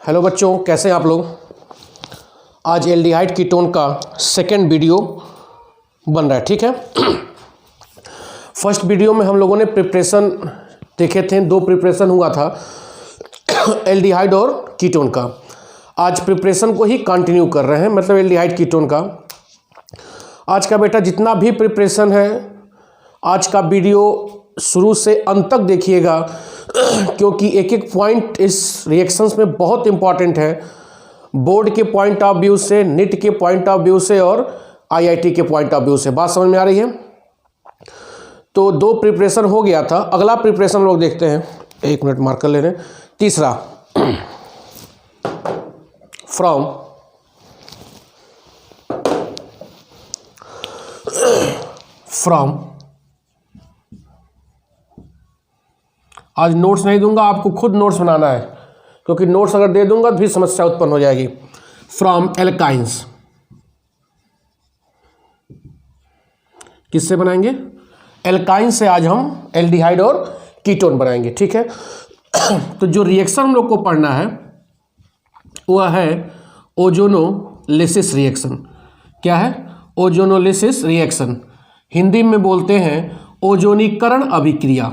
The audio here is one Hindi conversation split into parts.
हेलो बच्चों, कैसे हैं आप लोग। आज एल्डिहाइड कीटोन का सेकेंड वीडियो बन रहा है, ठीक है। फर्स्ट वीडियो में हम लोगों ने प्रिपरेशन देखे थे, 2 प्रिपरेशन हुआ था एल्डिहाइड और कीटोन का। आज प्रिपरेशन को ही कंटिन्यू कर रहे हैं, मतलब एल्डिहाइड कीटोन का। आज का बेटा जितना भी प्रिपरेशन है, आज का वीडियो शुरू से अंत तक देखिएगा, क्योंकि एक एक पॉइंट इस रिएक्शंस में बहुत इंपॉर्टेंट है, बोर्ड के पॉइंट ऑफ व्यू से, नीट के पॉइंट ऑफ व्यू से और आईआईटी के पॉइंट ऑफ व्यू से। बात समझ में आ रही है। तो 2 प्रिपरेशन हो गया था, अगला प्रिपरेशन लोग देखते हैं। 1 मिनट मार्कर ले रहे हैं। तीसरा फ्रॉम आज नोट्स नहीं दूंगा, आपको खुद नोट्स बनाना है, क्योंकि नोट्स अगर दे दूंगा तो भी समस्या उत्पन्न हो जाएगी। फ्रॉम एल्काइंस, किससे बनाएंगे? एल्काइन से आज हम एल्डिहाइड और कीटोन बनाएंगे, ठीक है। तो जो रिएक्शन हम लोग को पढ़ना है वह है ओजोनोलिसिस रिएक्शन। क्या है? Ozonolysis reaction. हिंदी में बोलते हैं ओजोनीकरण अभिक्रिया।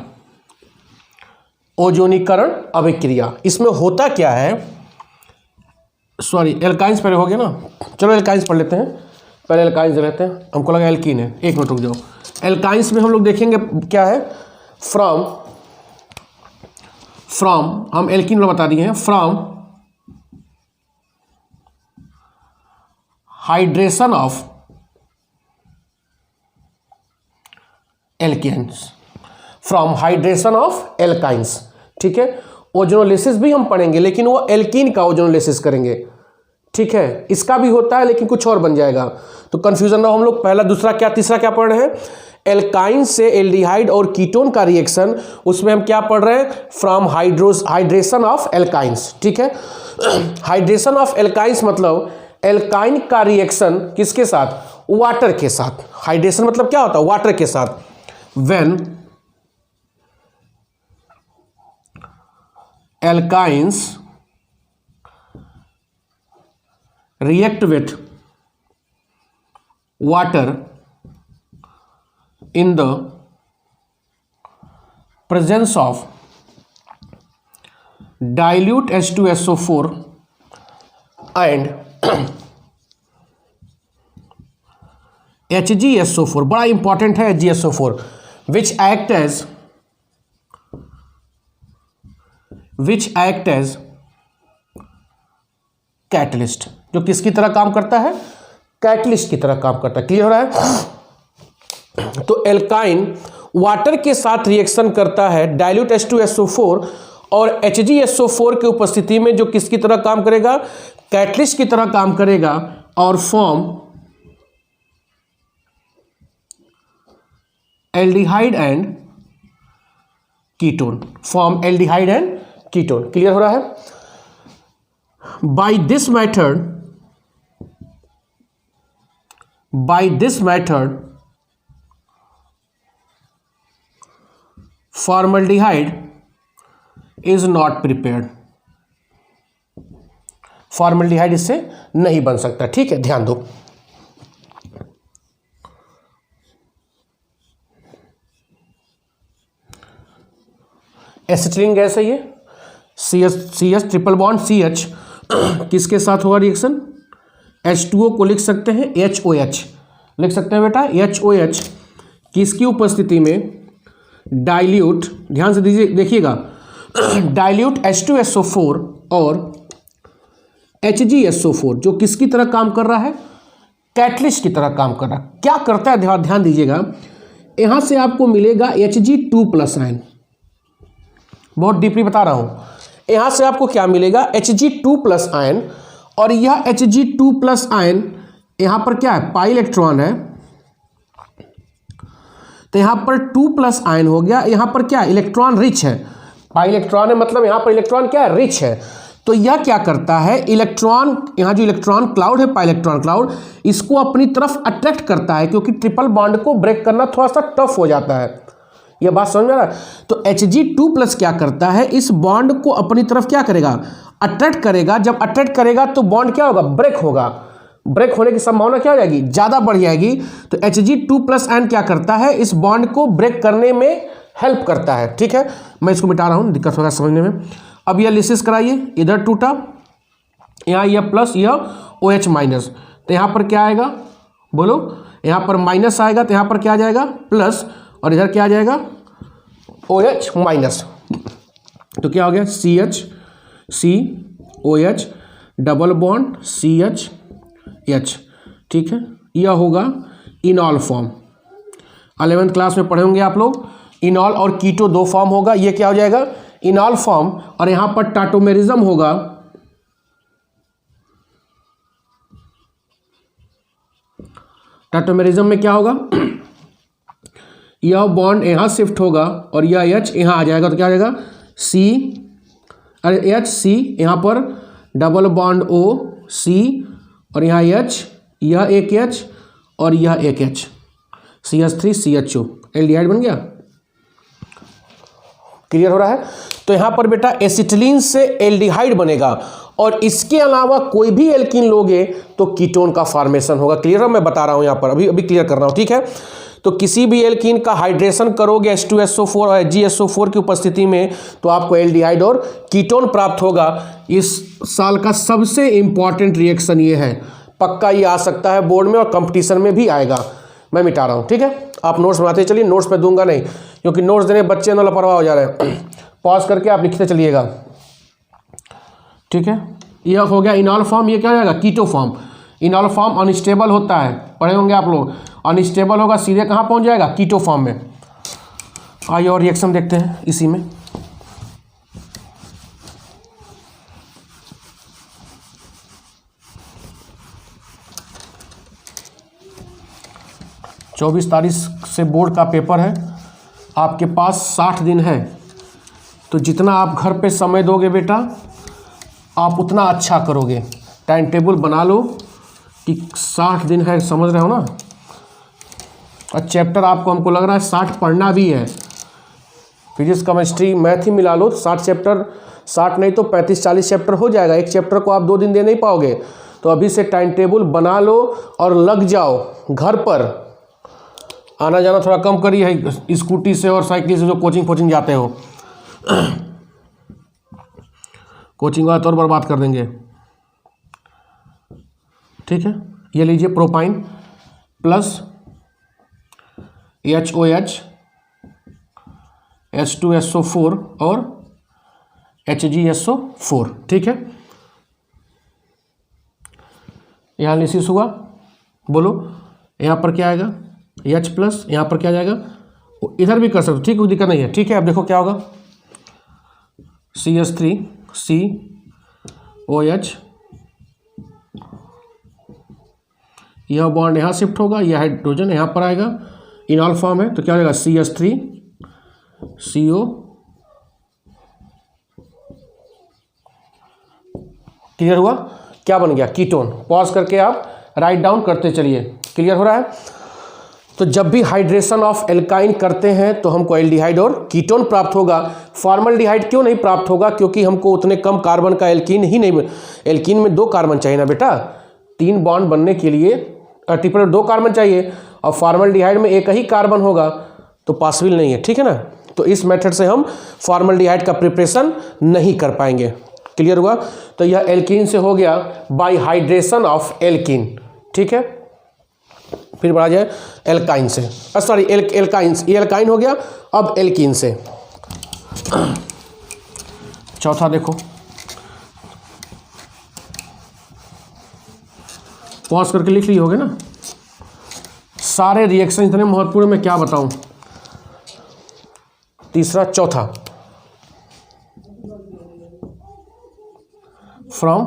ओजोनीकरण अभिक्रिया। इसमें होता क्या है, सॉरी एल्काइंस पहले हो गया ना, चलो एल्काइंस पढ़ लेते हैं। पहले एल्काइंस रहते हैं, हमको लगा एल्कीन है। 1 मिनट रुक जाओ। एल्काइंस में हम लोग देखेंगे क्या है। फ्रॉम हम एल्कीन लोग बता दिए हैं। From hydration of alkenes, from hydration of alkynes, ठीक है। ओजोनोलिसिस भी हम पढ़ेंगे, लेकिन वो एल्कीन का ओजोनोलिसिस करेंगे, ठीक है। इसका भी होता है लेकिन कुछ और बन जाएगा, तो कंफ्यूजन ना हो। हम लोग पहला, दूसरा क्या, तीसरा क्या पढ़ रहे हैं? एल्काइन से एल्डिहाइड और कीटोन का रिएक्शन। उसमें हम क्या पढ़ रहे हैं? फ्रॉम हाइड्रेशन ऑफ एल्काइंस, ठीक है। हाइड्रेशन ऑफ एल्काइंस मतलब एल्काइन का रिएक्शन किसके साथ? वाटर के साथ। हाइड्रेशन मतलब क्या होता है? वाटर के साथ। When alkynes react with water in the presence of dilute H2SO4 and HgSO4, बड़ा इंपॉर्टेंट है HgSO4, which act as catalyst, जो किसकी तरह काम करता है? कैटलिस्ट की तरह काम करता है। क्लियर हो रहा है? तो एल्काइन वाटर के साथ रिएक्शन करता है डाइल्यूट H2SO4 और HgSO4 की उपस्थिति में, जो किसकी तरह काम करेगा? कैटलिस्ट की तरह काम करेगा और form aldehyde and ketone. Form aldehyde and ketone. Clear हो रहा है? By this method formaldehyde is not prepared. Formaldehyde इससे नहीं बन सकता, ठीक है। ध्यान दो। एसिटिलीन गैस है ये, CH ट्रिपल बॉन्ड CH, किसके साथ होगा रिएक्शन? H2O को लिख सकते हैं HOH, लिख सकते हैं बेटा HOH, किसकी उपस्थिति में? डाइल्यूट, ध्यान से दीजिए, देखिएगा, डाइल्यूट H2SO4 और HgSO4, जो किसकी तरह काम कर रहा है? कैटलिस्ट की तरह काम कर रहा है। क्या करता है? ध्यान दीजिएगा, यहां से आपको मिलेगा Hg2+ आयन। बहुत डीपली बता रहा हूं। यहां से आपको क्या मिलेगा? Hg2+ आयन, और यह Hg2+ आयन यहां पर क्या है? पाई इलेक्ट्रॉन है, तो यहां पर 2+ आयन हो गया। यहां पर क्या? इलेक्ट्रॉन रिच है। पाई इलेक्ट्रॉन है, मतलब यहां पर इलेक्ट्रॉन क्या है? रिच है। तो यह क्या करता है? इलेक्ट्रॉन, यहां जो इलेक्ट्रॉन क्लाउड है, पाई इलेक्ट्रॉन क्लाउड, इसको अपनी तरफ अट्रैक्ट करता है, क्योंकि ट्रिपल बॉन्ड को ब्रेक करना थोड़ा सा टफ हो जाता है। यह बात समझ में आ रहा है? तो Hg2+ क्या करता है? इस बॉन्ड को अपनी तरफ क्या करेगा? अट्रैक्ट करेगा, जब अट्रैक्ट करेगा तो बॉन्ड क्या होगा, ब्रेक होगा, ब्रेक होने की संभावना क्या हो जाएगी, ज़्यादा बढ़ जाएगी। तो Hg2+N क्या करता है, इस बॉन्ड को ब्रेक करने में हेल्प करता है। ठीक है, मैं इसको मिटा रहा हूँ, दिक्कत होगा समझने में। अब यह लिसिस कराइए, इधर टूटा, यहाँ यह प्लस, यह OH माइनस, तो यहाँ पर क्या आएगा बोलो, यहाँ पर माइनस आएगा, तो यहाँ पर क्या आ जाएगा प्लस, और इधर क्या आ जाएगा OH माइनस। तो क्या हो गया CH डबल बॉन्ड CH। ठीक है, यह होगा इनॉल फॉर्म। 11th क्लास में पढ़े होंगे आप लोग, इनॉल और कीटो दो फॉर्म होगा, ये क्या हो जाएगा इनॉल फॉर्म, और यहाँ पर टाटोमेरिज्म होगा, टाटोमेरिज्म में क्या होगा यह बॉन्ड यहाँ शिफ्ट होगा और यह H यहाँ आ जाएगा, तो क्या आ जाएगा HC, यहाँ पर डबल बॉन्ड OC, और यहाँ H, यह एक H और यह एक H, CH3CHO, एल्डिहाइड बन गया। क्लियर हो रहा है। तो यहाँ पर बेटा एसिटिलीन से एल्डिहाइड बनेगा, और इसके अलावा कोई भी एल्कीन लोगे तो कीटोन का फॉर्मेशन होगा। क्लियर है, मैं बता रहा हूँ यहाँ पर, अभी क्लियर कर रहा हूँ। ठीक है, तो किसी भी एल्कीन का हाइड्रेशन करोगे H2SO4 और HgSO4 की उपस्थिति में, तो आपको एल्डिहाइड और कीटोन प्राप्त होगा। इस साल का सबसे इंपॉर्टेंट रिएक्शन ये है, पक्का ये आ सकता है बोर्ड में और कंपटीशन में भी आएगा। मैं मिटा रहा हूँ, ठीक है, आप नोट्स बनाते चलिए, नोट्स पे दूंगा नहीं, क्योंकि नोट्स देने बच्चे ना लापरवाह हो जा रहे हैं। पॉज करके आप लिखते चलिएगा। ठीक है, यह हो गया इनॉल फॉर्म, ये क्या हो जाएगा keto form. Enol form unstable होता है, पढ़े होंगे आप लोग, अनस्टेबल होगा सीधे कहाँ पहुँच जाएगा कीटो फॉर्म में। आइए और रिएक्शन देखते हैं इसी में। चौबीस तारीख से बोर्ड का पेपर है, आपके पास 60 दिन है, तो जितना आप घर पे समय दोगे बेटा आप उतना अच्छा करोगे। टाइम टेबल बना लो कि 60 दिन है, समझ रहे हो ना। और चैप्टर आपको हमको लग रहा है 60 पढ़ना भी है, फिजिक्स केमिस्ट्री मैथ ही मिला लो, 60 चैप्टर, 60 नहीं तो 35-40 चैप्टर हो जाएगा। एक चैप्टर को आप 2 दिन दे नहीं पाओगे, तो अभी से टाइम टेबल बना लो और लग जाओ। घर पर आना जाना थोड़ा कम करिए है स्कूटी से और साइकिल से जो कोचिंग जाते हो। कोचिंग वाला तौर बर्बाद कर देंगे। ठीक है, ये लीजिए प्रोपाइन प्लस HOH H2SO4 और HgSO4। ठीक है, यहाँ लिसिस हुआ, बोलो यहाँ पर क्या आएगा H प्लस, यहाँ पर क्या आ जाएगा, इधर भी कर सकते हो, ठीक, कोई दिक्कत नहीं है। ठीक है, अब देखो क्या होगा CH3COH, यह बॉन्ड यहाँ शिफ्ट होगा, यह हाइड्रोजन यहाँ पर आएगा, इनॉल फॉर्म है, तो क्या हो जाएगा CH3CO। क्लियर हुआ, क्या बन गया कीटोन। पॉज करके आप राइट डाउन करते चलिए। क्लियर हो रहा है। तो जब भी हाइड्रेशन ऑफ एल्काइन करते हैं तो हमको एल्डिहाइड और कीटोन प्राप्त होगा। फॉर्मल्डिहाइड क्यों नहीं प्राप्त होगा, क्योंकि हमको उतने कम कार्बन का एल्कीन ही नहीं, एल्कीन में 2 कार्बन चाहिए ना बेटा, 3 बॉन्ड बनने के लिए ट्रिपल 2 कार्बन चाहिए, और फॉर्मल्डिहाइड में एक ही कार्बन होगा, तो पॉसिबल नहीं है। ठीक है ना, तो इस मेथड से हम फॉर्मल्डिहाइड का प्रिपरेशन नहीं कर पाएंगे। क्लियर हुआ। तो यह एल्कीन से हो गया बाय हाइड्रेशन ऑफ एल्कीन। ठीक है, फिर बढ़ा जाए एल्काइन से, सॉरी एल्काइन, ये एल्काइन हो गया। अब एल्कीन से चौथा देखो, पॉज करके लिख ली होगे ना। सारे रिएक्शन इतने महत्वपूर्ण, मैं क्या बताऊं। तीसरा चौथा फ्रॉम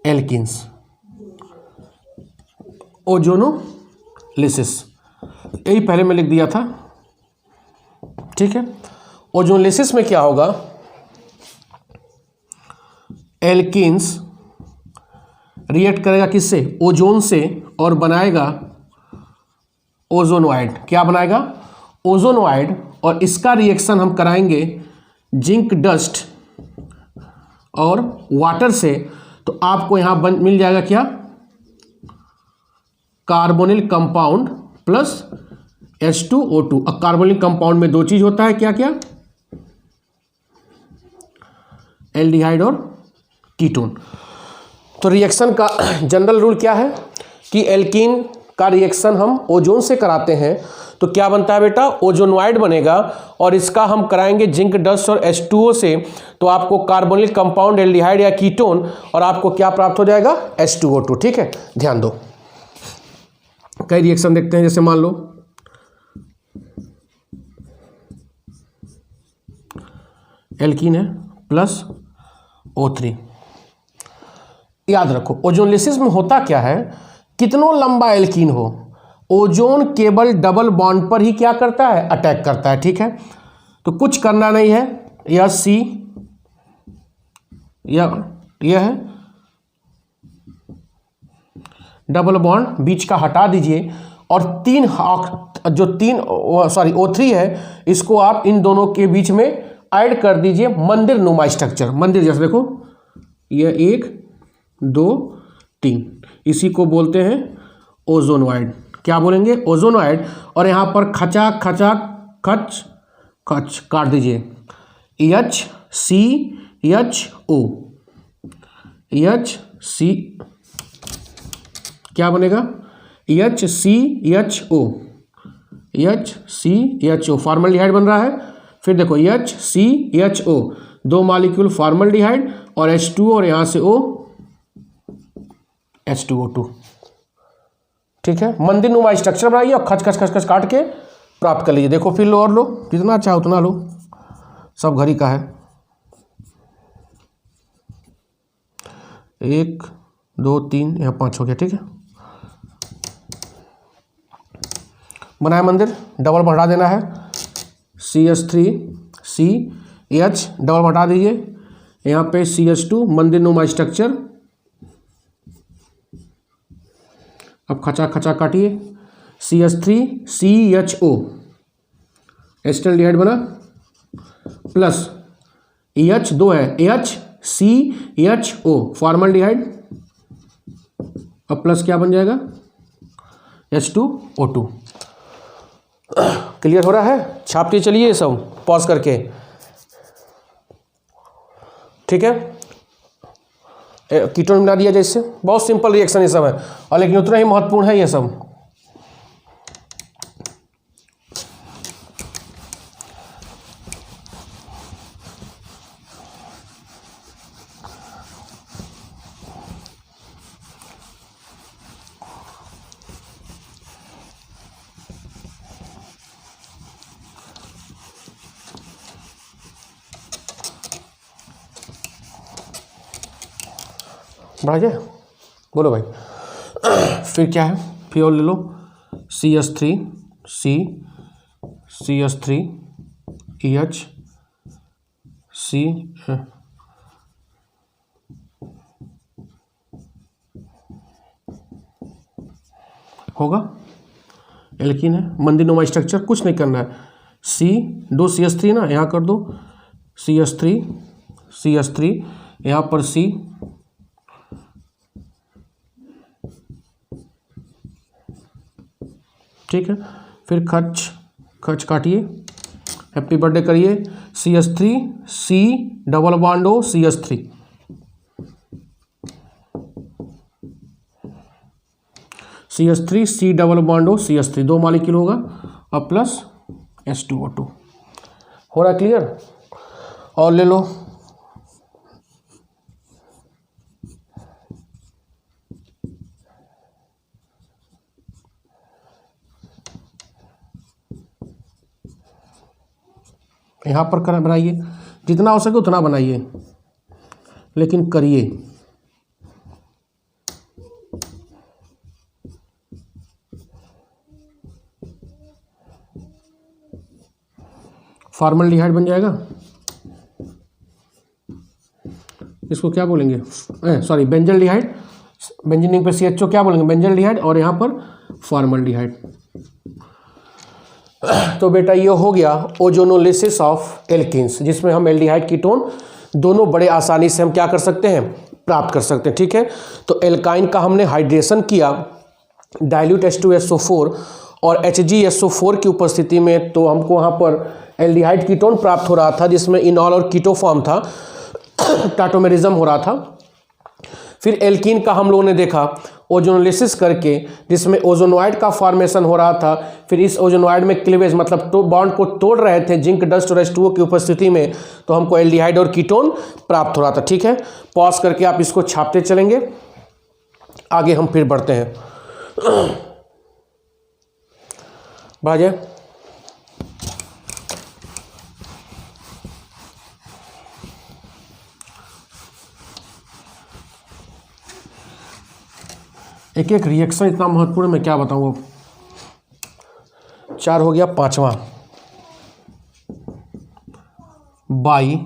एल्कीन्स, ओजोनोलिसिस, यही पहले मैं लिख दिया था। ठीक है, ओजोनोलिसिस में क्या होगा, एल्कीन्स रिएक्ट करेगा किससे, ओजोन से, और बनाएगा ओजोनोआइड। क्या बनाएगा, ओजोनोआइड, और इसका रिएक्शन हम कराएंगे जिंक डस्ट और वाटर से, तो आपको यहाँ मिल जाएगा क्या, कार्बोनिल कंपाउंड प्लस H2O2। अब कार्बोनिल कंपाउंड में दो चीज होता है, क्या क्या, एल्डिहाइड और कीटोन। तो रिएक्शन का जनरल रूल क्या है कि एल्कीन का रिएक्शन हम ओजोन से कराते हैं तो क्या बनता है बेटा, ओजोनवाइड बनेगा, और इसका हम कराएंगे जिंक डस्ट और H2O से, तो आपको कार्बोनिल कंपाउंड, एल्डिहाइड या कीटोन, और आपको क्या प्राप्त हो जाएगा, H2O2। ठीक है, ध्यान दो। कई रिएक्शन देखते हैं, जैसे मान लो एल्कीन है प्लस O3। याद रखो ओजोनलिसिस में होता क्या है, कितनों लंबा एल्कीन हो, ओजोन केवल डबल बॉन्ड पर ही क्या करता है, अटैक करता है। ठीक है, तो कुछ करना नहीं है, यह C, यह है डबल बॉन्ड, बीच का हटा दीजिए, और O3 है, इसको आप इन दोनों के बीच में ऐड कर दीजिए मंदिर नुमा स्ट्रक्चर, मंदिर जैसे देखो, यह 1 2 3, इसी को बोलते हैं ओजोनवाइड। क्या बोलेंगे, ओजोनवाइड। और यहाँ पर खचा खचा खच खच काट दीजिए, HCHO, HC क्या बनेगा, HCHO फॉर्मल्डिहाइड बन रहा है। फिर देखो HCHO, 2 मॉलिक्यूल फॉर्मल्डिहाइड और H2O, और यहाँ से O, H2O2। ठीक है, मंदिर नुमा स्ट्रक्चर बनाइए और खच खच खच खच काट के प्राप्त कर लीजिए। देखो फिर लो और लो, जितना चाहो उतना लो, सब घर ही का है। 1 2 3, यहाँ 5 हो गया। ठीक है, बनाया मंदिर, डबल हटा देना है, CH3CH डबल हटा दीजिए, यहाँ पे CH2 मंदिर नुमा स्ट्रक्चर। अब खचा खचा काटिए, CH3CHO एस्टल्डिहाइड बना, प्लस H2 है, HCHO फॉर्मल्डिहाइड, अब प्लस क्या बन जाएगा, H2O2। क्लियर हो रहा है, छापते चलिए ये सब पॉज करके। ठीक है, कीटोन मिला दिया जैसे, बहुत सिंपल रिएक्शन ये सब है, और लेकिन उतना ही महत्वपूर्ण है ये सब। बढ़ा जाए, बोलो भाई। फिर क्या है, फिर और ले लो, CH3 C होगा, एल्कीन है, मंदिर नुमा स्ट्रक्चर, कुछ नहीं करना है, दो CH3 ना, यहाँ कर दो CH3 यहाँ पर C, ठीक है। फिर खच काटिए, हैप्पी बर्थडे करिए, CH3C डबल बॉन्ड हो, CH3, CH3C डबल बॉन्ड हो, CH3, 2 मॉलिक्यूल होगा, अब प्लस H2O2। हो रहा क्लियर, और ले लो यहाँ पर बनाइए, जितना हो सके उतना बनाइए, लेकिन करिए। फॉर्मल्डिहाइड बन जाएगा, इसको क्या बोलेंगे, सॉरी बेंजल्डिहाइड, बेंजीनिंग पे CHO क्या बोलेंगे, बेंजल्डिहाइड, और यहाँ पर फॉर्मल्डिहाइड। तो बेटा ये हो गया ओजोनोलिसिस ऑफ एल्कीन्स, जिसमें हम एल्डिहाइड कीटोन दोनों बड़े आसानी से हम क्या कर सकते हैं, प्राप्त कर सकते हैं। ठीक है, तो एल्काइन का हमने हाइड्रेशन किया डाइल्यूट H2SO4 और HgSO4 की उपस्थिति में, तो हमको वहाँ पर एल्डिहाइड कीटोन प्राप्त हो रहा था जिसमें इनॉल और कीटो फॉर्म था, टाटोमेरिज्म हो रहा था। फिर एल्कीन का हम लोगों ने देखा ओजोनोलिसिस करके, जिसमें ओजोनोइड का फॉर्मेशन हो रहा था। फिर इस ओजोनोइड में क्लीवेज मतलब तो बॉन्ड को तोड़ रहे थे जिंक डस्ट और H2O की उपस्थिति में, तो हमको एल्डिहाइड और कीटोन प्राप्त हो रहा था। ठीक है, पॉज करके आप इसको छापते चलेंगे, आगे हम फिर बढ़ते हैं। बढ़ जाए, एक एक रिएक्शन इतना महत्वपूर्ण, मैं क्या बताऊँ। 4 हो गया, 5वां by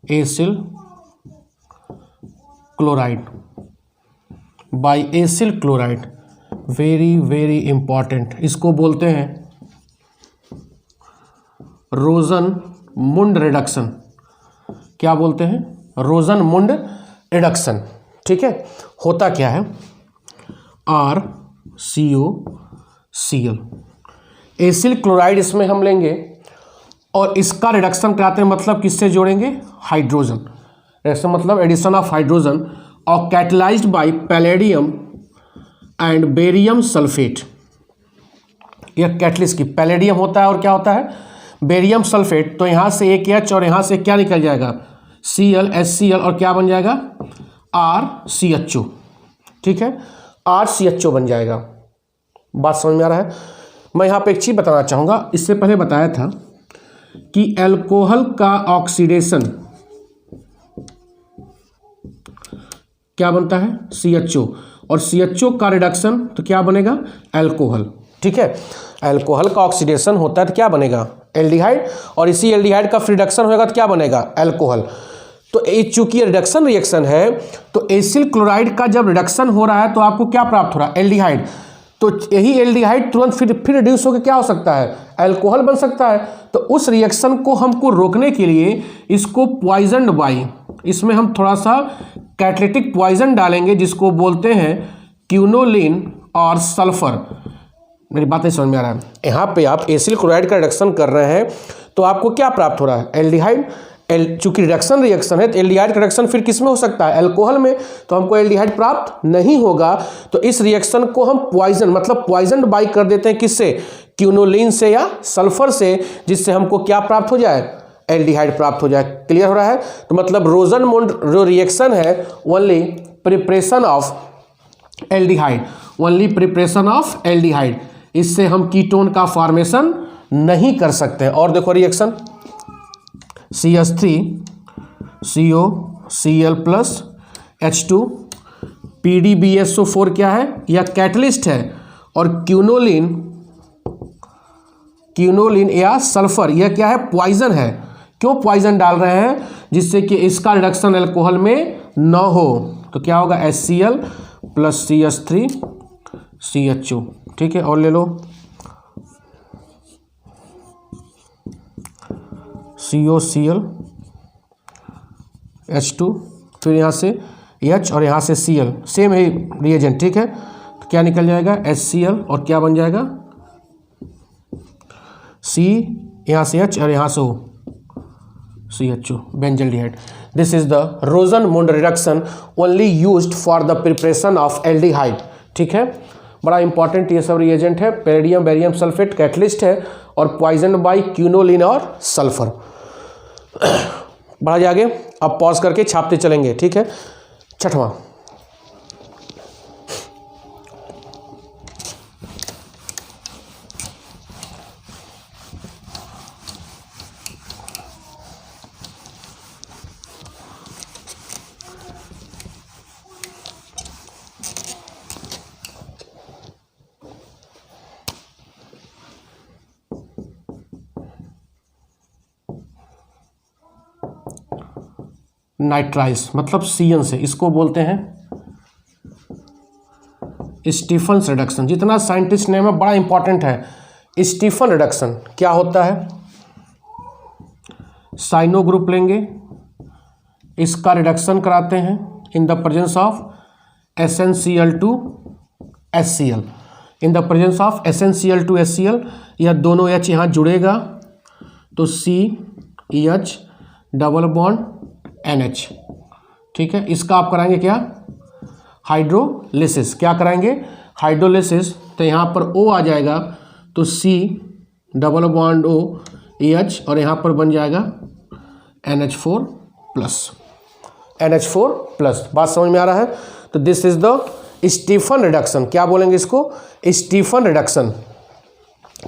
acyl chloride, by acyl chloride, very very important. इसको बोलते हैं रोजन-मुंड रिडक्शन। क्या बोलते हैं, रोजन-मुंड रिडक्शन। ठीक है, होता क्या है, RCOCl एसिल क्लोराइड इसमें हम लेंगे और इसका रिडक्शन कराते हैं, मतलब किससे जोड़ेंगे, हाइड्रोजन। रिडक्शन मतलब एडिशन ऑफ हाइड्रोजन, और catalysed by palladium and barium sulphate. यह कैटलिस्ट की पैलेडियम होता है और क्या होता है, बेरियम सल्फेट। तो यहाँ से एक H और यहाँ से क्या निकल जाएगा, Cl HCl, और क्या बन जाएगा, RCHO। ठीक है, RCHO बन जाएगा। बात समझ में आ रहा है। मैं यहाँ पे एक चीज़ बताना चाहूँगा, इससे पहले बताया था कि अल्कोहल का ऑक्सीडेशन क्या बनता है, CHO, और CHO का रिडक्शन तो क्या बनेगा, अल्कोहल। ठीक है, अल्कोहल का ऑक्सीडेशन होता है तो क्या बनेगा, एल्डिहाइड, और इसी एल्डिहाइड का रिडक्शन होगा तो क्या बनेगा, अल्कोहल। तो चूंकि रिडक्शन रिएक्शन है, तो एसिल क्लोराइड का जब रिडक्शन हो रहा है तो आपको क्या प्राप्त हो रहा है, एल्डिहाइड। तो यही एल्डिहाइड तुरंत फिर रिड्यूस होकर क्या हो सकता है, अल्कोहल बन सकता है। तो उस रिएक्शन को हमको रोकने के लिए इसको पॉइजन्ड बाई, इसमें हम थोड़ा सा कैटलिटिक पॉइजन डालेंगे जिसको बोलते हैं क्यूनोलिन और सल्फर। मेरी बात नहीं समझ में आ रहा है। यहाँ पे आप एसिल क्लोराइड का रिडक्शन कर रहे हैं तो आपको क्या प्राप्त हो रहा है, एल्डिहाइड। चूंकि रिडक्शन रिएक्शन है तो एल्डिहाइड का रिडक्शन फिर किस में हो सकता है, अल्कोहल में, तो हमको एल्डिहाइड प्राप्त नहीं होगा। तो इस रिएक्शन को हम पॉइजन मतलब पॉइजन बाई कर देते हैं, किससे, क्यूनोलिन से या सल्फर से, जिससे हमको क्या प्राप्त हो जाए, एल्डिहाइड प्राप्त हो जाए। क्लियर हो रहा है। तो मतलब रोजन-मुंड जो रिएक्शन है, only preparation of aldehyde, only preparation of aldehyde, इससे हम कीटोन का फॉर्मेशन नहीं कर सकते हैं। और देखो reaction CH3COCl plus H2 PDBSO4 क्या है, यह कैटलिस्ट है, और क्यूनोलिन या सल्फर यह क्या है, पॉइजन है। क्यों पॉइजन डाल रहे हैं, जिससे कि इसका रिडक्शन अल्कोहल में न हो। तो क्या होगा, HCl प्लस CH3CHO। ठीक है, और ले लो COCl H2, फिर यहाँ से H और यहाँ से Cl, सेम है रिएजेंट। ठीक है, तो क्या निकल जाएगा, HCl, और क्या बन जाएगा, C, यहाँ से H और यहाँ से O, CHO, benzaldehyde. This is the Rosenmund reduction only used for the preparation of aldehyde. ठीक है, बड़ा इंपॉर्टेंट ये सब रिएजेंट है। पैलेडियम बेरियम सल्फेट कैटलिस्ट है, और पॉइजन बाई क्यूनोलिन और सल्फर। बढ़ा जाए आगे, अब पॉज करके छापते चलेंगे। ठीक है, 6वां नाइट्राइल्स मतलब Cn से, इसको बोलते हैं स्टीफन्स रिडक्शन। जितना साइंटिस्ट नेम है बड़ा इंपॉर्टेंट है। स्टीफन रिडक्शन क्या होता है, साइनो ग्रुप लेंगे, इसका रिडक्शन कराते हैं in the presence of SnCl2 HCl। In the presence of SnCl2 HCl यह दोनों H यहाँ जुड़ेगा तो CH डबल बॉन्ड NH। ठीक है, इसका आप कराएंगे क्या, हाइड्रोलिसिस। क्या कराएंगे, हाइड्रोलिसिस। तो यहाँ पर O आ जाएगा तो C double bond O EH और यहाँ पर बन जाएगा NH4 प्लस। NH4 plus. बात समझ में आ रहा है। तो this is the Stephen reduction. क्या बोलेंगे इसको, स्टीफन रिडक्शन।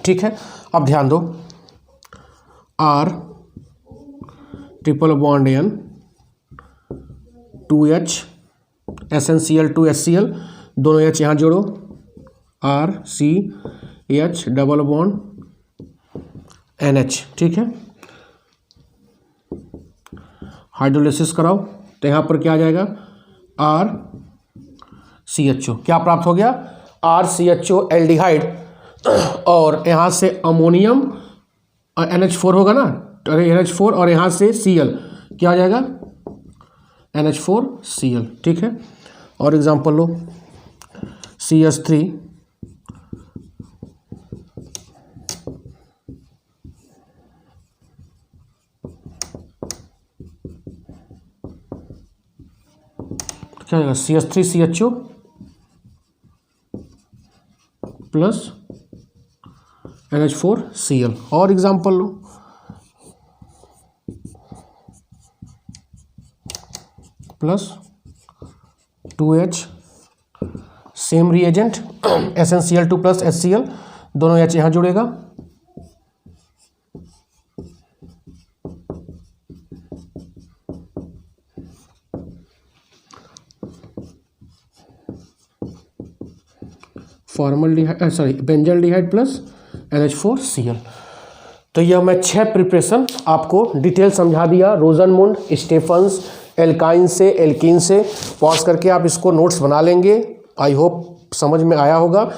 ठीक है, अब ध्यान दो, R triple bond N 2H SnCl2 HCl, दोनों H यहाँ जोड़ो, R C H double bond NH। ठीक है, हाइड्रोलिसिस कराओ तो यहाँ पर क्या आ जाएगा, RCHO। क्या प्राप्त हो गया, RCHO एल्डिहाइड, और यहाँ से अमोनियम NH4 होगा ना, NH4 और यहाँ से Cl क्या आ जाएगा, NH4Cl। ठीक है, और एग्जांपल लो, CH3 क्या आएगा, CH3CHO प्लस NH4Cl। और एग्जांपल लो, plus 2H same reagent SnCl2 plus HCl, दोनों H यहाँ जुड़ेगा, formaldehyde sorry benzaldehyde plus NH4Cl। तो यह मैं 6 प्रिपरेशन आपको डिटेल समझा दिया, रोजनमुंड, स्टेफन्स, एल्काइन से, एल्कीन से। पॉज करके आप इसको नोट्स बना लेंगे। आई होप समझ में आया होगा।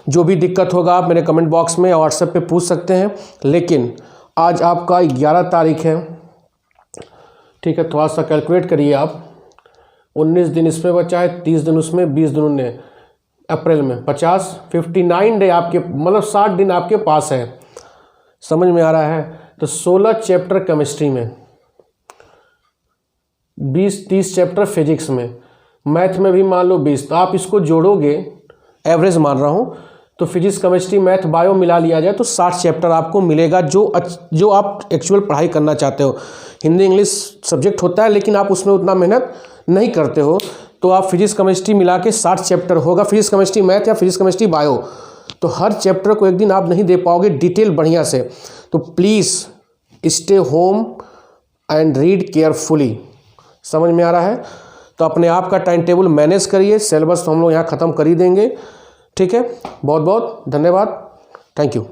जो भी दिक्कत होगा आप मेरे कमेंट बॉक्स में व्हाट्सएप पे पूछ सकते हैं। लेकिन आज आपका 11 तारीख है, ठीक है, थोड़ा सा कैलकुलेट करिए आप। 19 दिन इसमें बचा है, 30 दिन उसमें, 20 दिन उनने अप्रैल में, 59 डे आपके, मतलब 60 दिन आपके पास है। समझ में आ रहा है। तो 16 चैप्टर केमिस्ट्री में, 20-30 चैप्टर फिजिक्स में, मैथ में भी मान लो 20। तो आप इसको जोड़ोगे, एवरेज मान रहा हूँ, तो फिजिक्स केमिस्ट्री मैथ बायो मिला लिया जाए तो 60 चैप्टर आपको मिलेगा, जो आप एक्चुअल पढ़ाई करना चाहते हो। हिंदी इंग्लिश सब्जेक्ट होता है लेकिन आप उसमें उतना मेहनत नहीं करते हो, तो आप फिजिक्स केमिस्ट्री मिला के 60 चैप्टर होगा, फिजिक्स केमिस्ट्री मैथ या फिजिक्स केमिस्ट्री बायो। तो हर चैप्टर को एक दिन आप नहीं दे पाओगे डिटेल बढ़िया से। तो please stay home and read carefully. समझ में आ रहा है। तो अपने आप का टाइम टेबल मैनेज करिए। सिलेबस तो हम लोग यहाँ ख़त्म कर ही देंगे। ठीक है, बहुत बहुत धन्यवाद, थैंक यू।